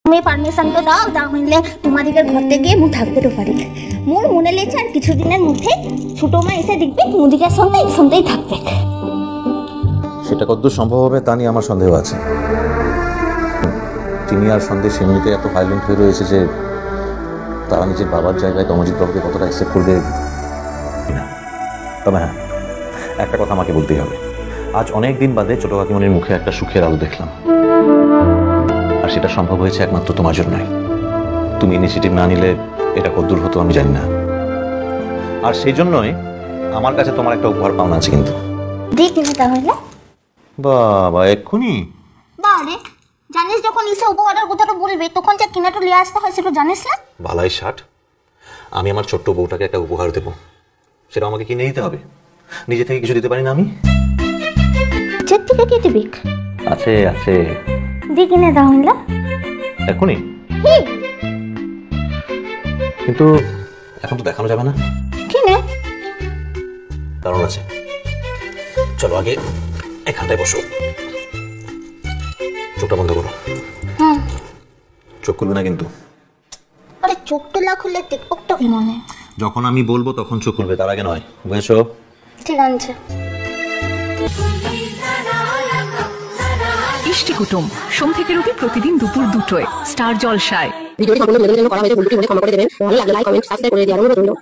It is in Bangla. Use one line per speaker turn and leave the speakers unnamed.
তুমি পারমিশন তো দাও, যা হইলে তোমাদিকের ঘরতে গিয়ে মু থাকতে পারি। মোর মনে লেগেছে আর কিছুদিনের মধ্যে ছোট মা এসে দেখবে মুদিকার সন্ধ্যেই থাকবে।
সেটা কতদূর সম্ভব হবে তা নিয়ে আমার সন্দেহ আছে। তিনি আর সন্দেহ সেমনিতে এত ভায়োলেন্ট হয়ে রয়েছে যে তারা নিজের বাবার জায়গায় তমজিৎ বাবুকে কতটা অ্যাকসেপ্ট করবে না। তবে হ্যাঁ, একটা কথা আমাকে বলতেই হবে, আজ অনেক দিন বাদে ছোট কাকিমণির মুখে একটা সুখের আলো দেখলাম, আর সেটা সম্ভব হয়েছে একমাত্র তোমার জন্যই। তুমি ইনিশিয়েটিভ না নিলে এটা কতদূর হতো আমি জানি না, আর সেই জন্যই আমার কাছে তোমার একটা উপহার পাওনা আছে। কিন্তু
দেখ কিনে তাহলে।
বাবা এক্ষুনি?
বারে জানিস যখন ইসে উপহারের কথাটা বলবে তখন যে কিনাটা লিয়ে আসতে হয় সেটা জানিস না?
ভালাই ষাট, আমি আমার ছোট্ট বউটাকে একটা উপহার দেবো, সেটা আমাকে কিনে দিতে হবে। নিজে থেকে কিছু দিতে পারি না আমি?
চেক থেকে কে দিবি?
আছে আছে,
দি কিনে তাহলে।
এখনই? কিন্তু এখন তো দেখানো যাবে না।
কিনে?
কারণ আছে, চলো আগে এখানটায় বসো, চোখটা বন্ধ করো। চোখ খুলবে না কিন্তু।
আরে চোখটা না খুললে দেখবো তো কি মনে?
যখন আমি বলবো তখন চোখ খুলবে, তার আগে নয়, বুঝেছো?
ঠিক আছে।
ইষ্টি কুটুম সোম থেকে রবি প্রতিদিন দুপুর 2টোয় স্টার জলসায়।
ভিডিওটি সম্পূর্ণ বিনোদনের জন্য করা হয়েছে, ভুল ত্রুটি হলে ক্ষমা করে দেবেন। ভালো লাগলে লাইক, কমেন্ট, সাবস্ক্রাইব করে দেওয়ার অনুরোধ রইল।